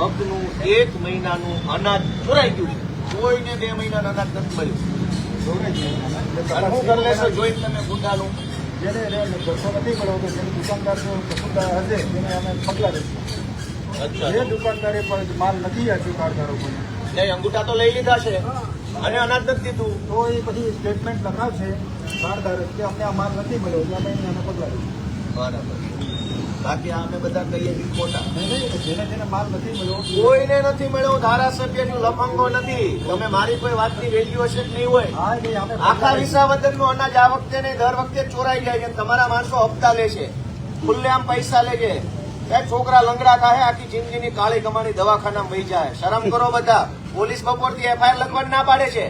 હકનું 1 મહિનાનું અનાજ ચોરાઈ ગયું છે. કોઈને 2 મહિનાનું અનાજ નથી મળ્યું. શું કરી લેશો જોઈ તમે ગુંડાનું? જેને જથ્થો નથી મળ્યો તો જેને દુકાનદાર જો કસૂરદાર હશે તેને અમે પગલાં લઈશું. જે દુકાનદારે પણ માલ નથી આપ્યું કારદારો પણ નહીં, અંગૂઠા તો લઈ લીધા છે અને અનાજ નથી દીધું, તો એ પછી સ્ટેટમેન્ટ લખાવશે કારદાર કે અમને આ માલ નથી મળ્યો એટલે અમે એને પગલાં લઈશું. બરાબર. બાકી અમે બધા કહીએ કે ખોટા. જેને માલ નથી મળ્યો કોઈને નથી મળ્યો. ધારાસભ્યનું લફંગો નથી. તમે મારી કોઈ વાતની વેલ્યુ હશે કે નહીં હોય? હા નહીં અમે આખા વિસાવદરનું અનાજ આ વખતે નહીં દર વખતે ચોરાઈ જાય છે. તમારા માણસો હપ્તા લે છે, ખુલ્લેઆમ પૈસા લે છે. છોકરા લંગડા થાય, આખી જિંદગીની કાળી કમાણી દવાખાનામાં વહી જાય. શરમ કરો બધા. પોલીસ બપોરથી એફઆઈઆર લખવાની ના પાડે છે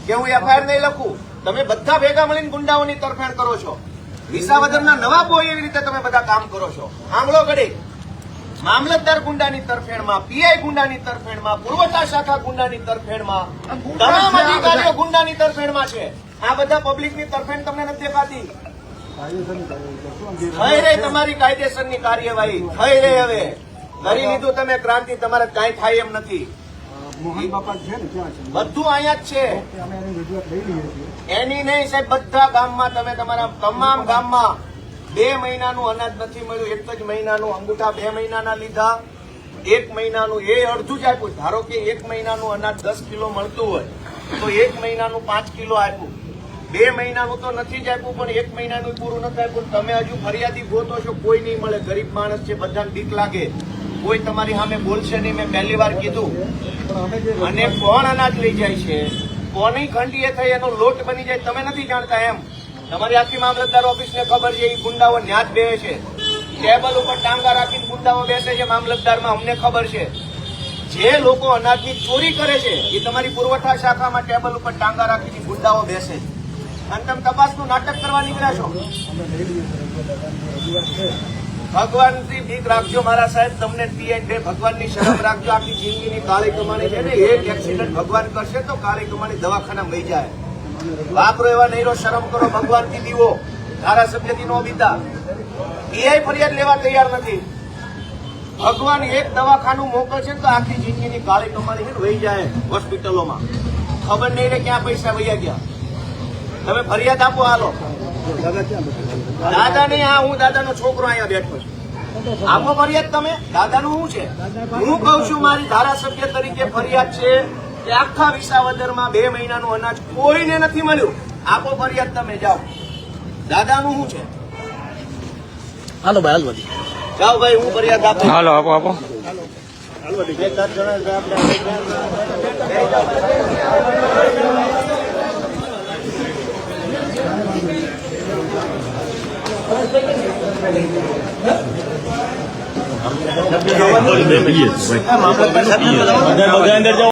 કે હું એફઆઈઆર નહીં લખું. તમે બધા ભેગા મળીને ગુંડાઓની તરફેણ કરો છો. વિસાવદરના નવાબો એવી રીતે તમે બધા કામ કરો છો. આંગળો ગડી મામલતદાર ગુંડાની તરફેણમાં, પીઆઈ ગુંડાની તરફેણમાં, પુરવઠા શાખા ગુંડાની તરફેણમાં, તમામ અધિકારીઓ ગુંડાની તરફેણમાં છે. આ બધા પબ્લિકની તરફેણ તમને નથી દેખાતી? થઈ રહી તમારી કાયદેસરની કાર્યવાહી થઈ રહી. હવે કરી લીધું તમે ક્રાંતિ, તમારે કાંઈ થાય એમ નથી. મોહન બાપા છે ને ક્યાં છે? બધું અહીંયા જ છે. અમે એની રજૂઆત લઈ લઈએ છીએ. એની નહીં સાહેબ, બધા ગામમાં તમે તમારા તમામ ગામમાં 2 મહિનાનું અનાજ નથી મળ્યું. 1 જ મહિનાનું અંગૂઠા 2 મહિનાના લીધા. 1 મહિનાનું એ અડધું જ આપ્યું. ધારો કે 1 મહિનાનું અનાજ 10 કિલો મળતું હોય તો 1 મહિનાનું 5 કિલો આપ્યું. 2 મહિનાનું તો નથી જ આપ્યું, પણ 1 મહિનાનું પૂરું નથી આપ્યું. તમે હજુ ફરિયાદી ગોતો છો, કોઈ નહીં મળે. ગરીબ માણસ છે, બધાને બીક લાગે. કોઈ તમારી સામે બોલશે નહીં. મેં પહેલી વાર કીધું. અને કોણ અનાજ લઈ જાય છે, કોની ખંડીએ થઈ એનો લોટ બની જાય, તમે નથી જાણતા એમ. તમારી આખી મામલતદાર ઓફિસને ખબર છે. એ ગુંડાઓ ન્યા જ બેસે છે. ટેબલ ઉપર ટાંગા રાખીને ગુંડાઓ બેસે છે મામલતદારમાં, અમને ખબર છે. જે લોકો અનાજની ચોરી કરે છે એ તમારી પુરવઠા શાખામાં ટેબલ ઉપર ટાંગા રાખીને ગુંડાઓ બેસે છે. અને તમે તપાસનું નાટક કરવા નીકળ્યા છો. ભગવાનથી બીક રાખજો મારા સાહેબ. તમને પીએન ભગવાનની શરમ રાખજો. આખી જિંદગીની કાળી કમાણી છે ને, એક એક્સિડન્ટ ભગવાન કરશે તો કાળી કમાણી દવાખાના વહી જાય. વાપરો એવા નહીં રહો. શરમ કરો. ભગવાનથી બીવો. ધારાસભ્યથી નો બીતા. પીઆઈ ફરિયાદ લેવા તૈયાર નથી. ભગવાન એક દવાખાનું મોકલશે તો આખી જિંદગીની કાળી કમાણી છે ને વહી જાય હોસ્પિટલોમાં. ખબર નહીં રે ક્યાં પૈસા વહ્યા ગયા. તમે ફરિયાદ આપો. હાલો દાદા નહીં, આ હું દાદાનો છોકરો અહીંયા બેઠો છું. આપો ફરિયાદ તમે. દાદાનું શું છે? હું કઉ છું મારી ધારાસભ્ય તરીકે ફરિયાદ છે કે આખા વિસાવદરમાં 2 મહિનાનું અનાજ કોઈને નથી મળ્યું. આપો ફરિયાદ તમે. જાઓ. દાદાનું શું છે? હાલો ભાઈ, હાલ બધી જાઓ ભાઈ, હું ફરિયાદ આપો. હાલો, આપો આપો. મામલતદાર સાહેબ